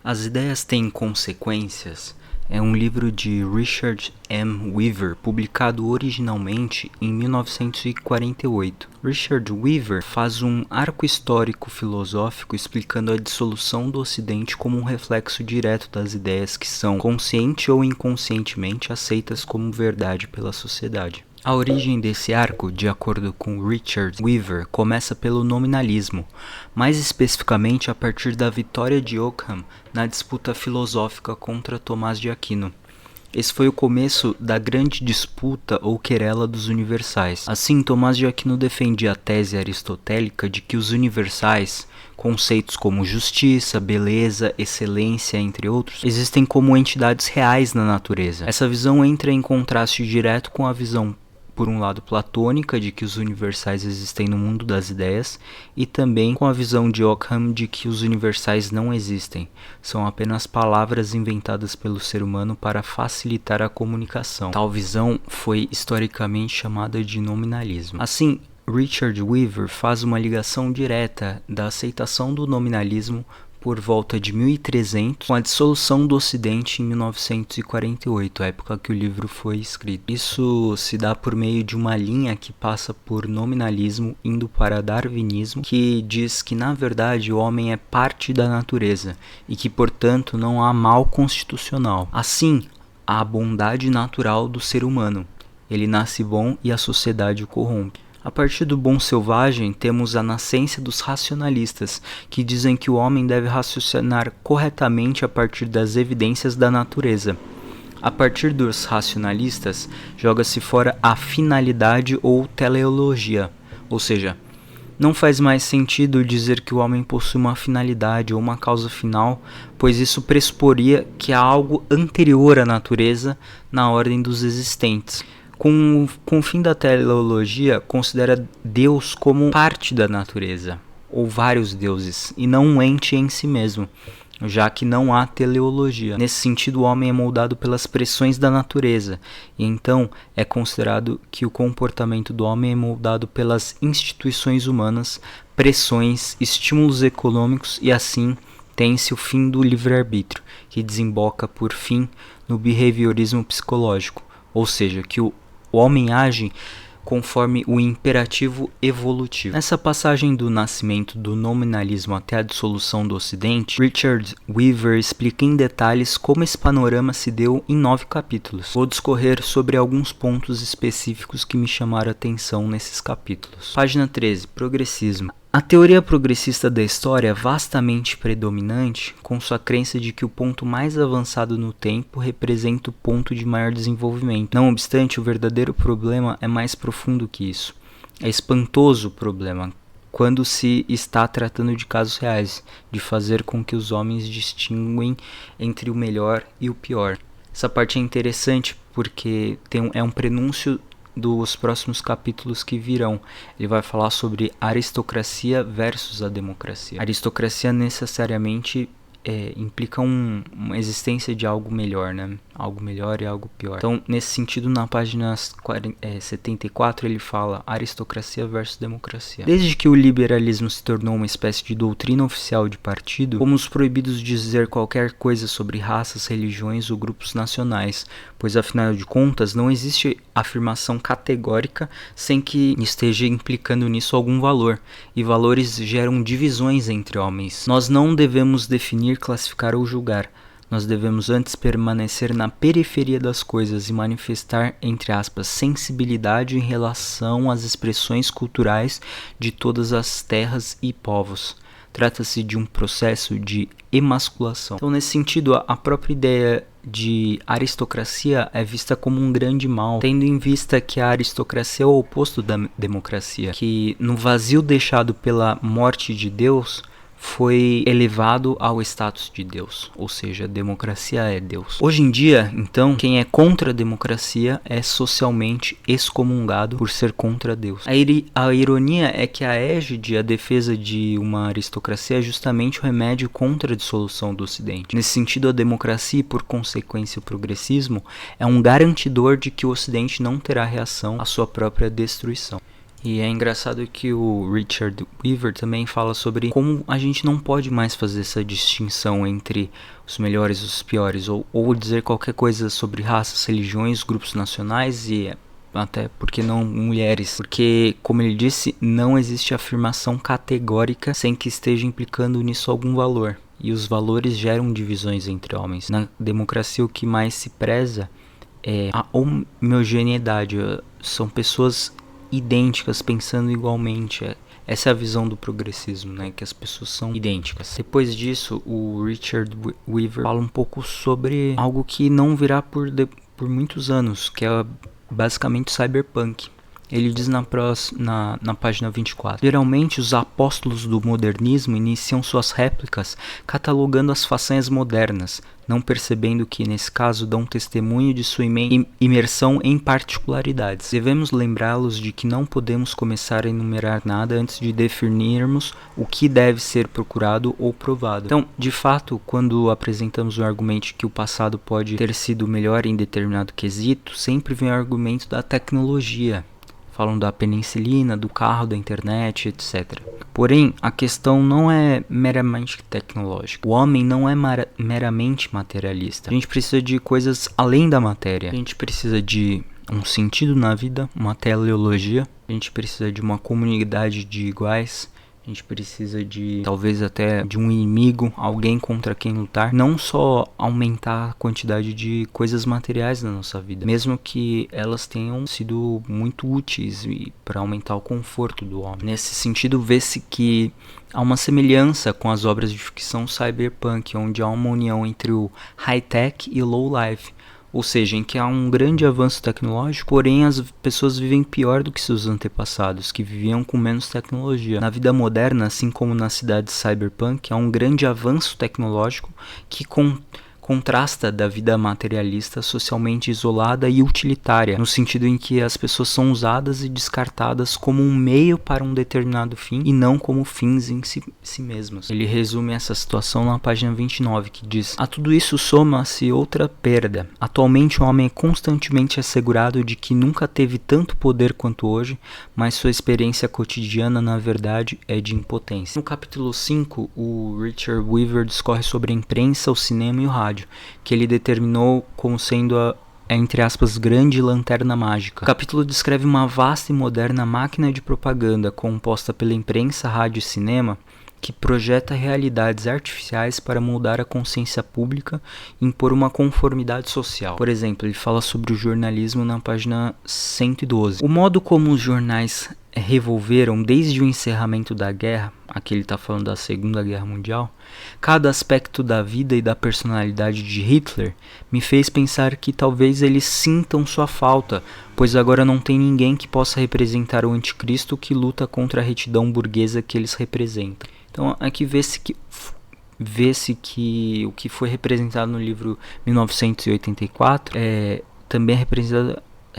As Ideias Têm Consequências é um livro de Richard M. Weaver, publicado originalmente em 1948. Richard Weaver faz um arco histórico filosófico explicando a dissolução do Ocidente como um reflexo direto das ideias que são, consciente ou inconscientemente, aceitas como verdade pela sociedade. A origem desse arco, de acordo com Richard Weaver, começa pelo nominalismo, mais especificamente a partir da vitória de Ockham na disputa filosófica contra Tomás de Aquino. Esse foi o começo da grande disputa ou querela dos universais. Assim, Tomás de Aquino defendia a tese aristotélica de que os universais, conceitos como justiça, beleza, excelência, entre outros, existem como entidades reais na natureza. Essa visão entra em contraste direto com a visão, por um lado, platônica de que os universais existem no mundo das ideias, e também com a visão de Ockham de que os universais não existem, são apenas palavras inventadas pelo ser humano para facilitar a comunicação. Tal visão foi historicamente chamada de nominalismo. Assim, Richard Weaver faz uma ligação direta da aceitação do nominalismo por volta de 1300, com a dissolução do Ocidente em 1948, a época que o livro foi escrito. Isso se dá por meio de uma linha que passa por nominalismo indo para darwinismo, que diz que na verdade o homem é parte da natureza e que, portanto, não há mal constitucional. Assim, há a bondade natural do ser humano. Ele nasce bom e a sociedade o corrompe. A partir do bom selvagem, temos a nascência dos racionalistas, que dizem que o homem deve raciocinar corretamente a partir das evidências da natureza. A partir dos racionalistas, joga-se fora a finalidade ou teleologia, ou seja, não faz mais sentido dizer que o homem possui uma finalidade ou uma causa final, pois isso pressuporia que há algo anterior à natureza na ordem dos existentes. Com o fim da teleologia, considera Deus como parte da natureza, ou vários deuses, e não um ente em si mesmo, já que não há teleologia. Nesse sentido, o homem é moldado pelas pressões da natureza, e então é considerado que o comportamento do homem é moldado pelas instituições humanas, pressões, estímulos econômicos, e assim tem-se o fim do livre-arbítrio, que desemboca, por fim, no behaviorismo psicológico, ou seja, que o homem age conforme o imperativo evolutivo. Nessa passagem do nascimento do nominalismo até a dissolução do Ocidente, Richard Weaver explica em detalhes como esse panorama se deu em 9 capítulos. Vou discorrer sobre alguns pontos específicos que me chamaram a atenção nesses capítulos. Página 13. Progressismo. A teoria progressista da história é vastamente predominante, com sua crença de que o ponto mais avançado no tempo representa o ponto de maior desenvolvimento. Não obstante, o verdadeiro problema é mais profundo que isso. É espantoso o problema, quando se está tratando de casos reais, de fazer com que os homens distinguem entre o melhor e o pior. Essa parte é interessante porque é um prenúncio dos próximos capítulos que virão. Ele vai falar sobre aristocracia versus a democracia. A aristocracia necessariamente implica uma existência de algo melhor, né? Algo melhor e algo pior. Então, nesse sentido, na página 74, ele fala aristocracia versus democracia. Desde que o liberalismo se tornou uma espécie de doutrina oficial de partido, fomos proibidos de dizer qualquer coisa sobre raças, religiões ou grupos nacionais, pois afinal de contas não existe afirmação categórica sem que esteja implicando nisso algum valor, e valores geram divisões entre homens. Nós não devemos definir, classificar ou julgar. Nós devemos antes permanecer na periferia das coisas e manifestar, entre aspas, sensibilidade em relação às expressões culturais de todas as terras e povos. Trata-se de um processo de emasculação. Então, nesse sentido, a própria ideia de aristocracia é vista como um grande mal, tendo em vista que a aristocracia é o oposto da democracia, que no vazio deixado pela morte de Deus, foi elevado ao status de Deus, ou seja, a democracia é Deus. Hoje em dia, então, quem é contra a democracia é socialmente excomungado por ser contra Deus. A ironia é que a égide, a defesa de uma aristocracia é justamente o remédio contra a dissolução do Ocidente. Nesse sentido, a democracia e, por consequência, o progressismo é um garantidor de que o Ocidente não terá reação à sua própria destruição. E é engraçado que o Richard Weaver também fala sobre como a gente não pode mais fazer essa distinção entre os melhores e os piores, ou dizer qualquer coisa sobre raças, religiões, grupos nacionais e até porque não mulheres, porque, como ele disse, não existe afirmação categórica sem que esteja implicando nisso algum valor, e os valores geram divisões entre homens. Na democracia o que mais se preza é a homogeneidade, são pessoas idênticas pensando igualmente. Essa é a visão do progressismo, né? Que as pessoas são idênticas. Depois disso, o Richard Weaver fala um pouco sobre algo que não virá por muitos anos, que é basicamente cyberpunk. Ele diz na página 24: geralmente os apóstolos do modernismo iniciam suas réplicas catalogando as façanhas modernas, não percebendo que nesse caso dão testemunho de sua imersão em particularidades. Devemos lembrá-los de que não podemos começar a enumerar nada antes de definirmos o que deve ser procurado ou provado. Então, de fato, quando apresentamos o argumento que o passado pode ter sido melhor em determinado quesito, sempre vem o argumento da tecnologia. Falam da penicilina, do carro, da internet, etc. Porém, a questão não é meramente tecnológica. O homem não é meramente materialista. A gente precisa de coisas além da matéria. A gente precisa de um sentido na vida, uma teleologia. A gente precisa de uma comunidade de iguais. A gente precisa de, talvez até, de um inimigo, alguém contra quem lutar. Não só aumentar a quantidade de coisas materiais na nossa vida, mesmo que elas tenham sido muito úteis para aumentar o conforto do homem. Nesse sentido, vê-se que há uma semelhança com as obras de ficção cyberpunk, onde há uma união entre o high-tech e o low-life. Ou seja, em que há um grande avanço tecnológico, porém as pessoas vivem pior do que seus antepassados, que viviam com menos tecnologia. Na vida moderna, assim como nas cidades cyberpunk, há um grande avanço tecnológico que contrasta da vida materialista, socialmente isolada e utilitária, no sentido em que as pessoas são usadas e descartadas como um meio para um determinado fim e não como fins em si mesmas. Ele resume essa situação na página 29, que diz: a tudo isso soma-se outra perda. Atualmente o homem é constantemente assegurado de que nunca teve tanto poder quanto hoje, mas sua experiência cotidiana, na verdade, é de impotência. No capítulo 5, o Richard Weaver discorre sobre a imprensa, o cinema e o rádio, que ele determinou como sendo a, entre aspas, grande lanterna mágica. O capítulo descreve uma vasta e moderna máquina de propaganda composta pela imprensa, rádio e cinema, que projeta realidades artificiais para moldar a consciência pública e impor uma conformidade social. Por exemplo, ele fala sobre o jornalismo na página 112. O modo como os jornais revolveram desde o encerramento da guerra, aqui ele está falando da Segunda Guerra Mundial, cada aspecto da vida e da personalidade de Hitler, me fez pensar que talvez eles sintam sua falta, pois agora não tem ninguém que possa representar o anticristo que luta contra a retidão burguesa que eles representam. Então aqui vê-se que o que foi representado no livro 1984 também é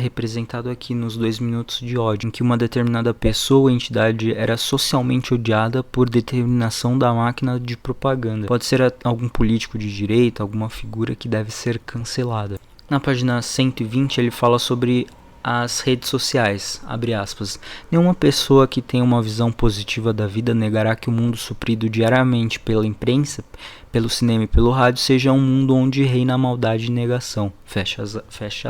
representado aqui nos 2 minutos de ódio, em que uma determinada pessoa ou entidade era socialmente odiada por determinação da máquina de propaganda. Pode ser algum político de direita, alguma figura que deve ser cancelada. Na página 120 ele fala sobre as redes sociais, abre aspas: nenhuma pessoa que tenha uma visão positiva da vida negará que o mundo suprido diariamente pela imprensa, pelo cinema e pelo rádio seja um mundo onde reina a maldade e negação, fecha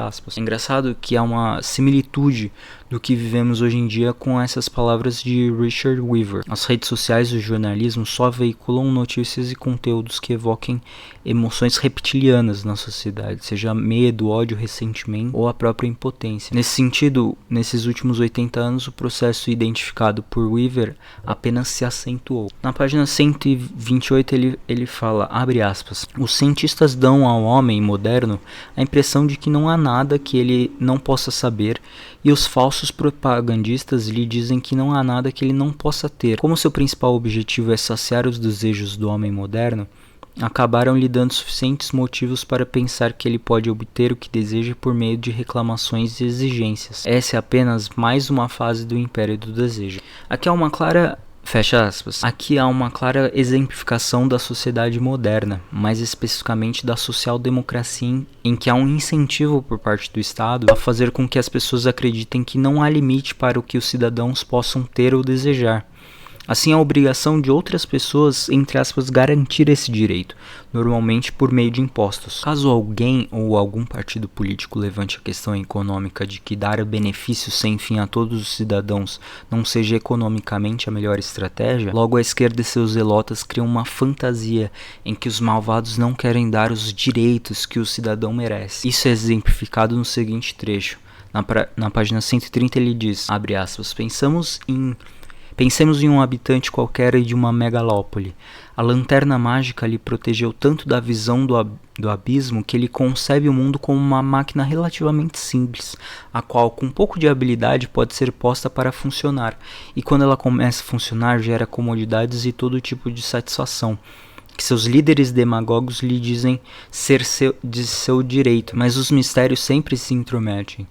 aspas. É engraçado que há uma similitude do que vivemos hoje em dia com essas palavras de Richard Weaver. As redes sociais e o jornalismo só veiculam notícias e conteúdos que evoquem emoções reptilianas na sociedade, seja medo, ódio, ressentimento ou a própria impotência. Nesse sentido, nesses últimos 80 anos, o processo identificado por Weaver apenas se acentuou. Na página 128 ele fala, abre aspas: os cientistas dão ao homem moderno a impressão de que não há nada que ele não possa saber, e os falsos propagandistas lhe dizem que não há nada que ele não possa ter. Como seu principal objetivo é saciar os desejos do homem moderno, acabaram lhe dando suficientes motivos para pensar que ele pode obter o que deseja por meio de reclamações e exigências. Essa é apenas mais uma fase do império do desejo. Aqui há uma clara Fecha aspas. Aqui há uma clara exemplificação da sociedade moderna, mais especificamente da social-democracia, em que há um incentivo por parte do Estado a fazer com que as pessoas acreditem que não há limite para o que os cidadãos possam ter ou desejar. Assim, a obrigação de outras pessoas, entre aspas, garantir esse direito, normalmente por meio de impostos. Caso alguém ou algum partido político levante a questão econômica de que dar benefícios sem fim a todos os cidadãos não seja economicamente a melhor estratégia, logo a esquerda e seus zelotas criam uma fantasia em que os malvados não querem dar os direitos que o cidadão merece. Isso é exemplificado no seguinte trecho. Na página 130 ele diz, abre aspas, Pensemos em um habitante qualquer de uma megalópole. A lanterna mágica lhe protegeu tanto da visão do abismo que ele concebe o mundo como uma máquina relativamente simples, a qual, com um pouco de habilidade, pode ser posta para funcionar, e quando ela começa a funcionar, gera comodidades e todo tipo de satisfação, que seus líderes demagogos lhe dizem ser de seu direito, mas os mistérios sempre se intrometem,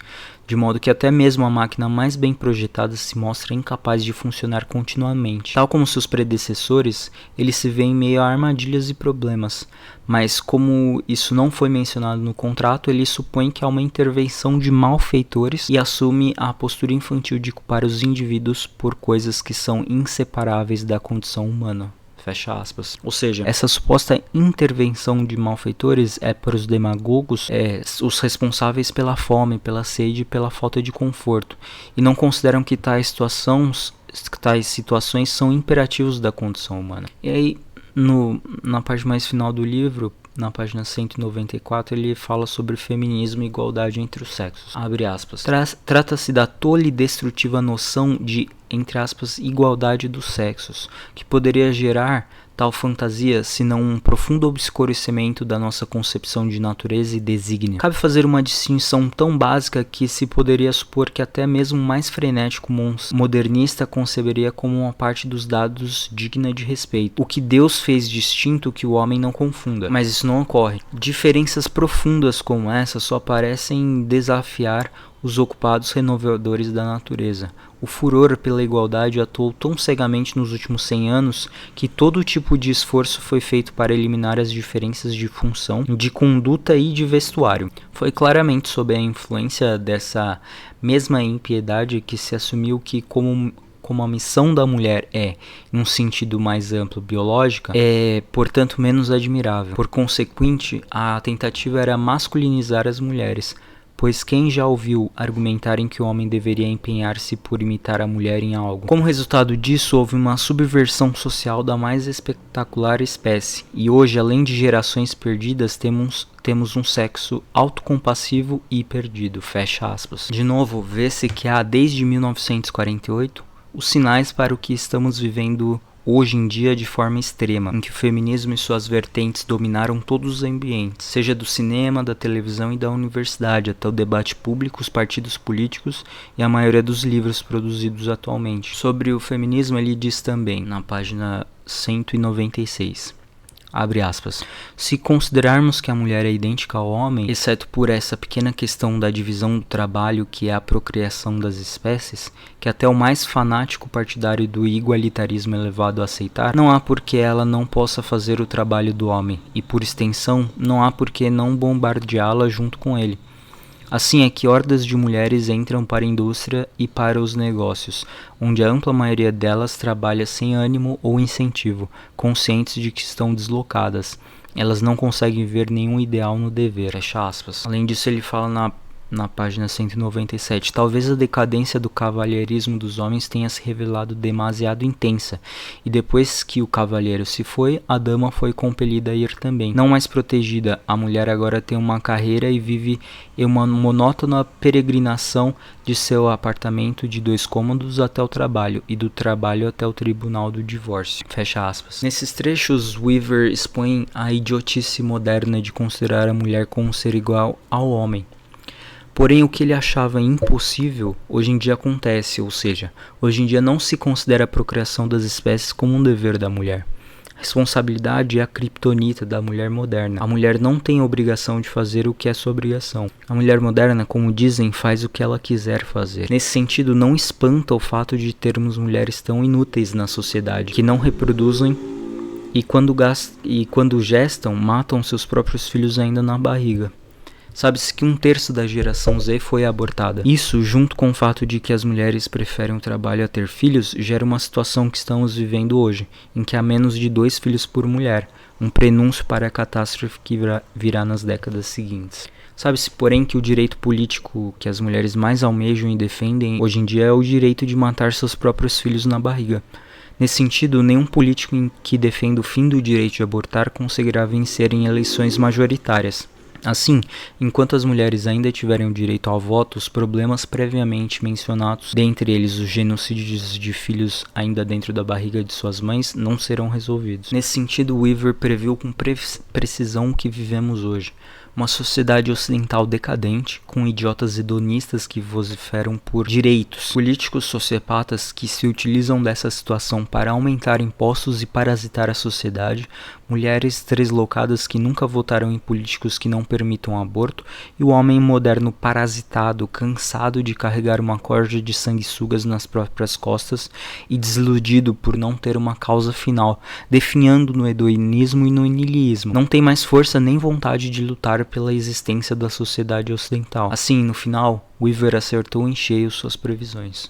de modo que até mesmo a máquina mais bem projetada se mostra incapaz de funcionar continuamente. Tal como seus predecessores, ele se vê em meio a armadilhas e problemas, mas como isso não foi mencionado no contrato, ele supõe que há uma intervenção de malfeitores e assume a postura infantil de culpar os indivíduos por coisas que são inseparáveis da condição humana. Fecha aspas. Ou seja, essa suposta intervenção de malfeitores é para os demagogos os responsáveis pela fome, pela sede e pela falta de conforto, e não consideram que tais situações são imperativos da condição humana. E aí, na parte mais final do livro, na página 194, ele fala sobre feminismo e igualdade entre os sexos. Abre aspas. Trata-se da tola e destrutiva noção de, entre aspas, igualdade dos sexos, que poderia gerar tal fantasia, senão um profundo obscurecimento da nossa concepção de natureza e desígnio. Cabe fazer uma distinção tão básica que se poderia supor que até mesmo o mais frenético modernista conceberia como uma parte dos dados digna de respeito. O que Deus fez distinto que o homem não confunda, mas isso não ocorre. Diferenças profundas como essa só parecem desafiar os ocupados renovadores da natureza. O furor pela igualdade atuou tão cegamente nos últimos 100 anos que todo tipo de esforço foi feito para eliminar as diferenças de função, de conduta e de vestuário. Foi claramente sob a influência dessa mesma impiedade que se assumiu que como a missão da mulher é, em um sentido mais amplo, biológica, é, portanto, menos admirável. Por consequente, a tentativa era masculinizar as mulheres, pois quem já ouviu argumentarem que o homem deveria empenhar-se por imitar a mulher em algo? Como resultado disso, houve uma subversão social da mais espetacular espécie, e hoje, além de gerações perdidas, temos um sexo autocompassivo e perdido. Fecha aspas. De novo, vê-se que há, desde 1948, os sinais para o que estamos vivendo hoje em dia de forma extrema, em que o feminismo e suas vertentes dominaram todos os ambientes, seja do cinema, da televisão e da universidade, até o debate público, os partidos políticos e a maioria dos livros produzidos atualmente. Sobre o feminismo, ele diz também, na página 196, abre aspas, se considerarmos que a mulher é idêntica ao homem, exceto por essa pequena questão da divisão do trabalho que é a procriação das espécies, que até o mais fanático partidário do igualitarismo é levado a aceitar, não há por que ela não possa fazer o trabalho do homem, e por extensão, não há por que não bombardeá-la junto com ele. Assim é que hordas de mulheres entram para a indústria e para os negócios, onde a ampla maioria delas trabalha sem ânimo ou incentivo, conscientes de que estão deslocadas. Elas não conseguem ver nenhum ideal no dever. Fecha aspas. Além disso, ele fala na página 197, talvez a decadência do cavalheirismo dos homens tenha se revelado demasiado intensa, e depois que o cavalheiro se foi, a dama foi compelida a ir também. Não mais protegida, a mulher agora tem uma carreira e vive em uma monótona peregrinação de seu apartamento de 2 cômodos até o trabalho, e do trabalho até o tribunal do divórcio. Fecha aspas. Nesses trechos, Weaver expõe a idiotice moderna de considerar a mulher como um ser igual ao homem. Porém, o que ele achava impossível, hoje em dia acontece, ou seja, hoje em dia não se considera a procriação das espécies como um dever da mulher. Responsabilidade é a criptonita da mulher moderna. A mulher não tem a obrigação de fazer o que é sua obrigação. A mulher moderna, como dizem, faz o que ela quiser fazer. Nesse sentido, não espanta o fato de termos mulheres tão inúteis na sociedade, que não reproduzem e quando gestam, matam seus próprios filhos ainda na barriga. Sabe-se que 1/3 da geração Z foi abortada. Isso, junto com o fato de que as mulheres preferem o trabalho a ter filhos, gera uma situação que estamos vivendo hoje, em que há menos de 2 filhos por mulher, um prenúncio para a catástrofe que virá nas décadas seguintes. Sabe-se, porém, que o direito político que as mulheres mais almejam e defendem hoje em dia é o direito de matar seus próprios filhos na barriga. Nesse sentido, nenhum político que defenda o fim do direito de abortar conseguirá vencer em eleições majoritárias. Assim, enquanto as mulheres ainda tiverem o direito ao voto, os problemas previamente mencionados, dentre eles os genocídios de filhos ainda dentro da barriga de suas mães, não serão resolvidos. Nesse sentido, Weaver previu com precisão o que vivemos hoje. Uma sociedade ocidental decadente, com idiotas hedonistas que vociferam por direitos, políticos sociopatas que se utilizam dessa situação para aumentar impostos e parasitar a sociedade, mulheres tresloucadas que nunca votaram em políticos que não permitam aborto, e o homem moderno parasitado, cansado de carregar uma corda de sanguessugas nas próprias costas e desiludido por não ter uma causa final, definhando no hedonismo e no niilismo. Não tem mais força nem vontade de lutar pela existência da sociedade ocidental. Assim, no final, Weaver acertou em cheio suas previsões.